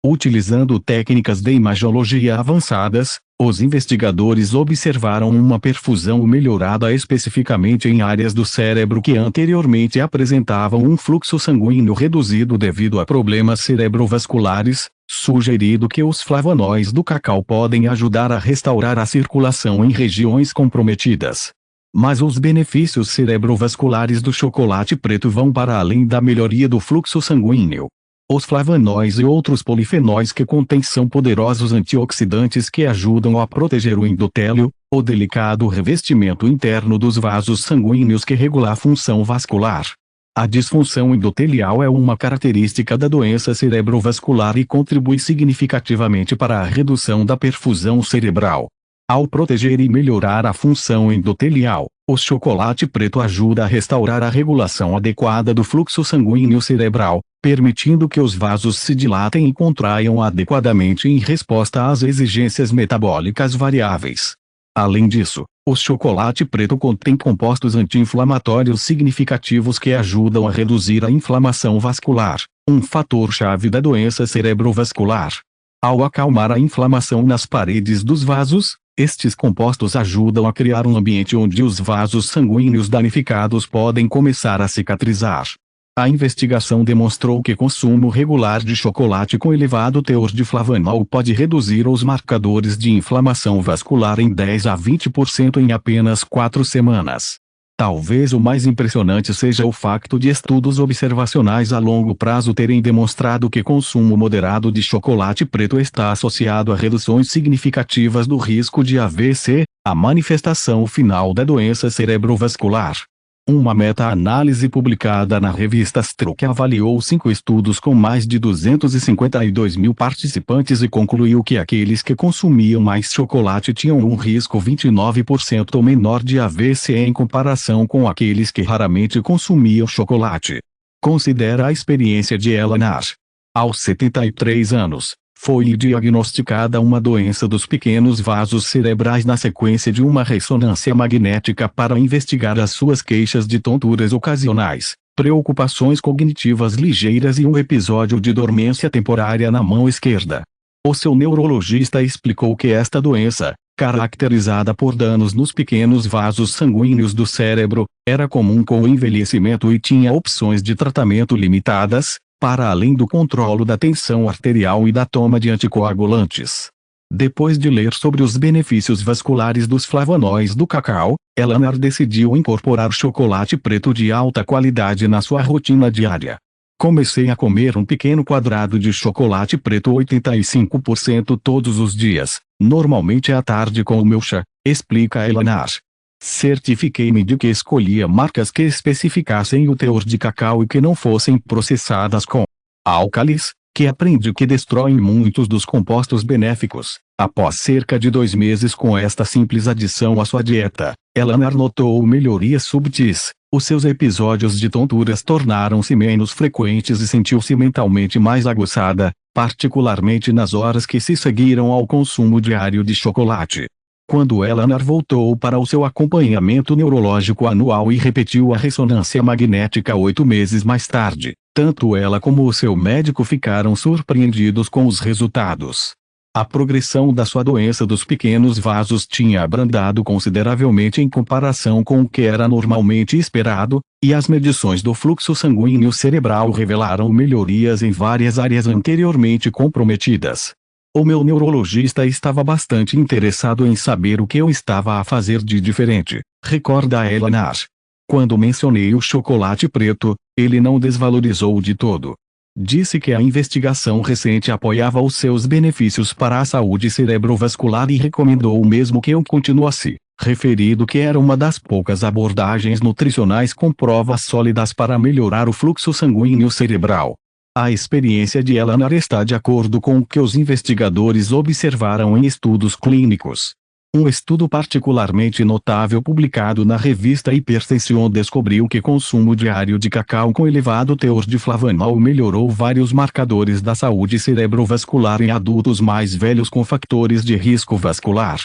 Utilizando técnicas de imagiologia avançadas, Os investigadores observaram uma perfusão melhorada especificamente em áreas do cérebro que anteriormente apresentavam um fluxo sanguíneo reduzido devido a problemas cerebrovasculares, sugerindo que os flavonoides do cacau podem ajudar a restaurar a circulação em regiões comprometidas. Mas os benefícios cerebrovasculares do chocolate preto vão para além da melhoria do fluxo sanguíneo. Os flavonoides e outros polifenóis que contêm são poderosos antioxidantes que ajudam a proteger o endotélio, o delicado revestimento interno dos vasos sanguíneos que regula a função vascular. A disfunção endotelial é uma característica da doença cerebrovascular e contribui significativamente para a redução da perfusão cerebral. Ao proteger e melhorar a função endotelial, o chocolate preto ajuda a restaurar a regulação adequada do fluxo sanguíneo cerebral, permitindo que os vasos se dilatem e contraiam adequadamente em resposta às exigências metabólicas variáveis. Além disso, o chocolate preto contém compostos anti-inflamatórios significativos que ajudam a reduzir a inflamação vascular, um fator-chave da doença cerebrovascular. Ao acalmar a inflamação nas paredes dos vasos, estes compostos ajudam a criar um ambiente onde os vasos sanguíneos danificados podem começar a cicatrizar. A investigação demonstrou que consumo regular de chocolate com elevado teor de flavanol pode reduzir os marcadores de inflamação vascular em 10 a 20% em apenas 4 semanas. Talvez o mais impressionante seja o facto de estudos observacionais a longo prazo terem demonstrado que consumo moderado de chocolate preto está associado a reduções significativas do risco de AVC, a manifestação final da doença cerebrovascular. Uma meta-análise publicada na revista Stroke avaliou 5 estudos com mais de 252 mil participantes e concluiu que aqueles que consumiam mais chocolate tinham um risco 29% menor de AVC em comparação com aqueles que raramente consumiam chocolate. Considera a experiência de Eleanor. Aos 73 anos, foi-lhe diagnosticada uma doença dos pequenos vasos cerebrais na sequência de uma ressonância magnética para investigar as suas queixas de tonturas ocasionais, preocupações cognitivas ligeiras e um episódio de dormência temporária na mão esquerda. O seu neurologista explicou que esta doença, caracterizada por danos nos pequenos vasos sanguíneos do cérebro, era comum com o envelhecimento e tinha opções de tratamento limitadas, para além do controle da tensão arterial e da toma de anticoagulantes. Depois de ler sobre os benefícios vasculares dos flavonoides do cacau, Eleanor decidiu incorporar chocolate preto de alta qualidade na sua rotina diária. Comecei a comer um pequeno quadrado de chocolate preto 85% todos os dias, normalmente à tarde com o meu chá, explica Eleanor. Certifiquei-me de que escolhia marcas que especificassem o teor de cacau e que não fossem processadas com álcalis, que aprendi que destroem muitos dos compostos benéficos. Após cerca de 2 meses com esta simples adição à sua dieta, Eleanor notou melhorias subtis. Os seus episódios de tonturas tornaram-se menos frequentes e sentiu-se mentalmente mais aguçada, particularmente nas horas que se seguiram ao consumo diário de chocolate. Quando Eleanor voltou para o seu acompanhamento neurológico anual e repetiu a ressonância magnética 8 meses mais tarde, tanto ela como o seu médico ficaram surpreendidos com os resultados. A progressão da sua doença dos pequenos vasos tinha abrandado consideravelmente em comparação com o que era normalmente esperado, e as medições do fluxo sanguíneo cerebral revelaram melhorias em várias áreas anteriormente comprometidas. O meu neurologista estava bastante interessado em saber o que eu estava a fazer de diferente, recorda Eleanor. Quando mencionei o chocolate preto, ele não desvalorizou de todo. Disse que a investigação recente apoiava os seus benefícios para a saúde cerebrovascular e recomendou mesmo que eu continuasse, referindo que era uma das poucas abordagens nutricionais com provas sólidas para melhorar o fluxo sanguíneo cerebral. A experiência de Eleanor está de acordo com o que os investigadores observaram em estudos clínicos. Um estudo particularmente notável publicado na revista Hypertension descobriu que consumo diário de cacau com elevado teor de flavanol melhorou vários marcadores da saúde cerebrovascular em adultos mais velhos com fatores de risco vascular.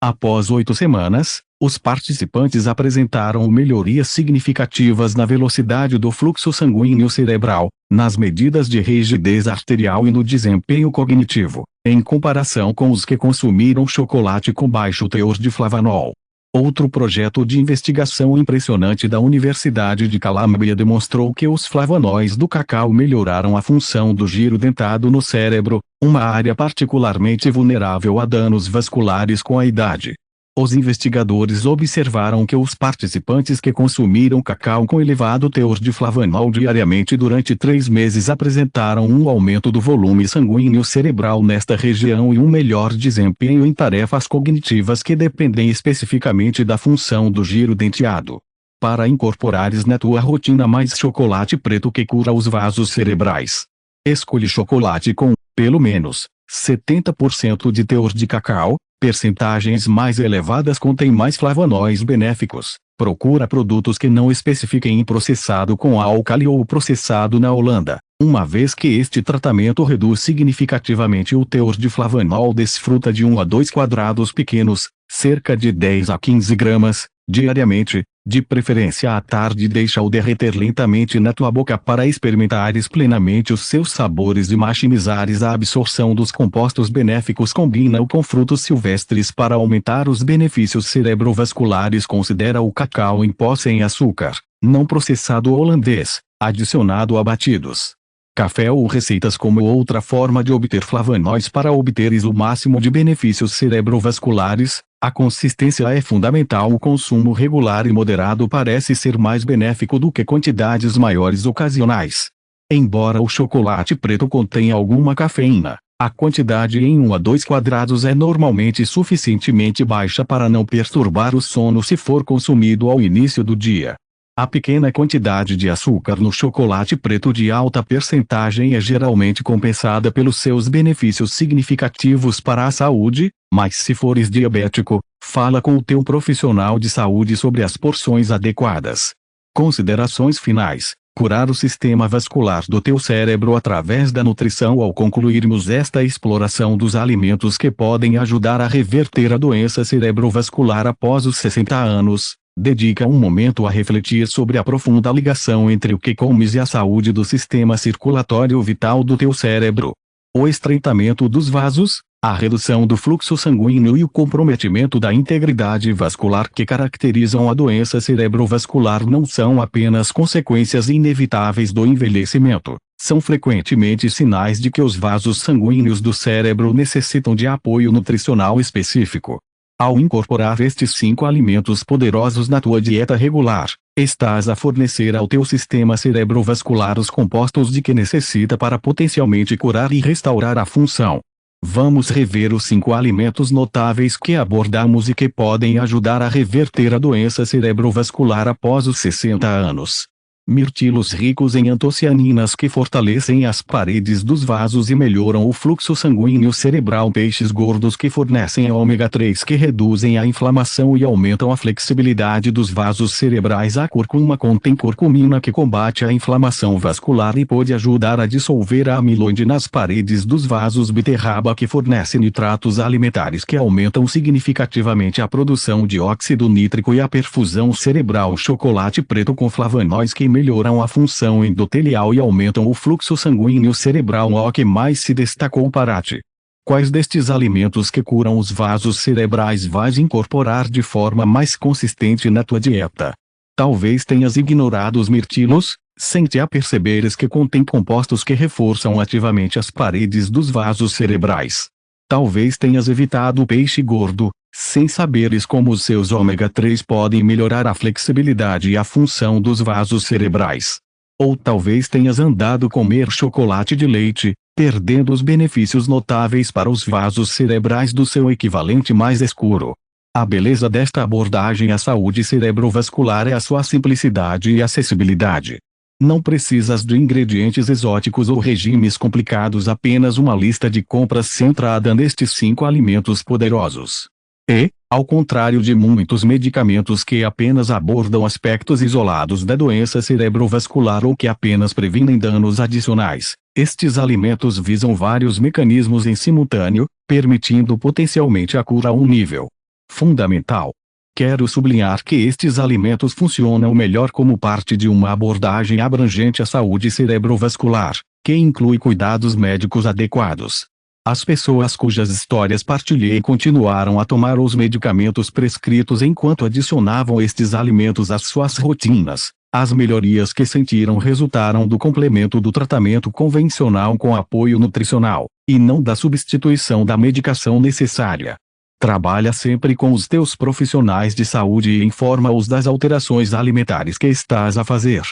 Após 8 semanas, os participantes apresentaram melhorias significativas na velocidade do fluxo sanguíneo cerebral, nas medidas de rigidez arterial e no desempenho cognitivo, em comparação com os que consumiram chocolate com baixo teor de flavanol. Outro projeto de investigação impressionante da Universidade de Columbia demonstrou que os flavonóis do cacau melhoraram a função do giro dentado no cérebro, uma área particularmente vulnerável a danos vasculares com a idade. Os investigadores observaram que os participantes que consumiram cacau com elevado teor de flavanol diariamente durante 3 meses apresentaram um aumento do volume sanguíneo cerebral nesta região e um melhor desempenho em tarefas cognitivas que dependem especificamente da função do giro denteado. Para incorporares na tua rotina mais chocolate preto que cura os vasos cerebrais. Escolhe chocolate com, pelo menos, 70% de teor de cacau. Percentagens mais elevadas contêm mais flavonóis benéficos. Procura produtos que não especifiquem processado com álcali ou processado na Holanda, uma vez que este tratamento reduz significativamente o teor de flavanol. Desfruta de 1 a 2 quadrados pequenos, cerca de 10 a 15 gramas, diariamente, de preferência à tarde. Deixa-o derreter lentamente na tua boca para experimentares plenamente os seus sabores e maximizares a absorção dos compostos benéficos. Combina-o com frutos silvestres para aumentar os benefícios cerebrovasculares. Considera o cacau em pó sem açúcar, não processado holandês, adicionado a batidos. Café ou receitas como outra forma de obter flavonóis. Para obteres o máximo de benefícios cerebrovasculares, a consistência é fundamental. O consumo regular e moderado parece ser mais benéfico do que quantidades maiores ocasionais. Embora o chocolate preto contenha alguma cafeína, a quantidade em 1 a 2 quadrados é normalmente suficientemente baixa para não perturbar o sono se for consumido ao início do dia. A pequena quantidade de açúcar no chocolate preto de alta percentagem é geralmente compensada pelos seus benefícios significativos para a saúde, mas se fores diabético, fala com o teu profissional de saúde sobre as porções adequadas. Considerações finais: curar o sistema vascular do teu cérebro através da nutrição. Ao concluirmos esta exploração dos alimentos que podem ajudar a reverter a doença cerebrovascular após os 60 anos, dedica um momento a refletir sobre a profunda ligação entre o que comes e a saúde do sistema circulatório vital do teu cérebro. O estreitamento dos vasos, a redução do fluxo sanguíneo e o comprometimento da integridade vascular que caracterizam a doença cerebrovascular não são apenas consequências inevitáveis do envelhecimento, são frequentemente sinais de que os vasos sanguíneos do cérebro necessitam de apoio nutricional específico. Ao incorporar estes 5 alimentos poderosos na tua dieta regular, estás a fornecer ao teu sistema cerebrovascular os compostos de que necessita para potencialmente curar e restaurar a função. Vamos rever os 5 alimentos notáveis que abordamos e que podem ajudar a reverter a doença cerebrovascular após os 60 anos. Mirtilos ricos em antocianinas que fortalecem as paredes dos vasos e melhoram o fluxo sanguíneo cerebral. Peixes gordos que fornecem ômega 3 que reduzem a inflamação e aumentam a flexibilidade dos vasos cerebrais. A cúrcuma contém curcumina que combate a inflamação vascular e pode ajudar a dissolver a amiloide nas paredes dos vasos. Beterraba que fornece nitratos alimentares que aumentam significativamente a produção de óxido nítrico e a perfusão cerebral. Chocolate preto com flavonóis que melhoram a função endotelial e aumentam o fluxo sanguíneo cerebral. O que mais se destacou para ti? Quais destes alimentos que curam os vasos cerebrais vais incorporar de forma mais consistente na tua dieta? Talvez tenhas ignorado os mirtilos, sem te aperceberes que contêm compostos que reforçam ativamente as paredes dos vasos cerebrais. Talvez tenhas evitado o peixe gordo, sem saberes como os seus ômega 3 podem melhorar a flexibilidade e a função dos vasos cerebrais. Ou talvez tenhas andado comer chocolate de leite, perdendo os benefícios notáveis para os vasos cerebrais do seu equivalente mais escuro. A beleza desta abordagem à saúde cerebrovascular é a sua simplicidade e acessibilidade. Não precisas de ingredientes exóticos ou regimes complicados, apenas uma lista de compras centrada nestes 5 alimentos poderosos. E, ao contrário de muitos medicamentos que apenas abordam aspectos isolados da doença cerebrovascular ou que apenas previnem danos adicionais, estes alimentos visam vários mecanismos em simultâneo, permitindo potencialmente a cura a um nível Fundamental. Quero sublinhar que estes alimentos funcionam melhor como parte de uma abordagem abrangente à saúde cerebrovascular, que inclui cuidados médicos adequados. As pessoas cujas histórias partilhei continuaram a tomar os medicamentos prescritos enquanto adicionavam estes alimentos às suas rotinas. As melhorias que sentiram resultaram do complemento do tratamento convencional com apoio nutricional, e não da substituição da medicação necessária. Trabalha sempre com os teus profissionais de saúde e informa-os das alterações alimentares que estás a fazer.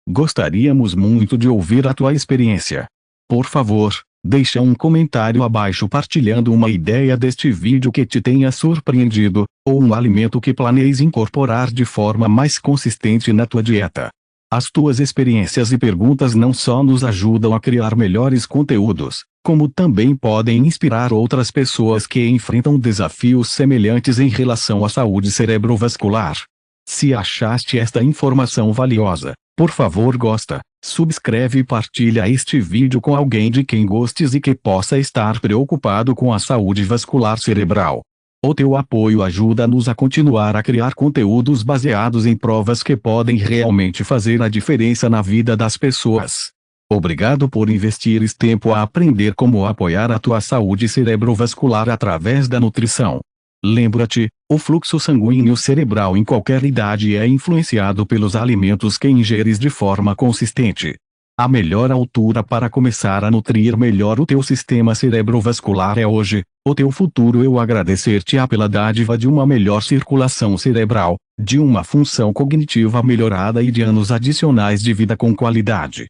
Gostaríamos muito de ouvir a tua experiência. Por favor, deixa um comentário abaixo partilhando uma ideia deste vídeo que te tenha surpreendido, ou um alimento que planeis incorporar de forma mais consistente na tua dieta. As tuas experiências e perguntas não só nos ajudam a criar melhores conteúdos, como também podem inspirar outras pessoas que enfrentam desafios semelhantes em relação à saúde cerebrovascular. Se achaste esta informação valiosa, por favor subscreve e partilha este vídeo com alguém de quem gostes e que possa estar preocupado com a saúde vascular cerebral. O teu apoio ajuda-nos a continuar a criar conteúdos baseados em provas que podem realmente fazer a diferença na vida das pessoas. Obrigado por investires tempo a aprender como apoiar a tua saúde cerebrovascular através da nutrição. Lembra-te, o fluxo sanguíneo cerebral em qualquer idade é influenciado pelos alimentos que ingeres de forma consistente. A melhor altura para começar a nutrir melhor o teu sistema cerebrovascular é hoje. O teu futuro eu agradecer-te-á pela dádiva de uma melhor circulação cerebral, de uma função cognitiva melhorada e de anos adicionais de vida com qualidade.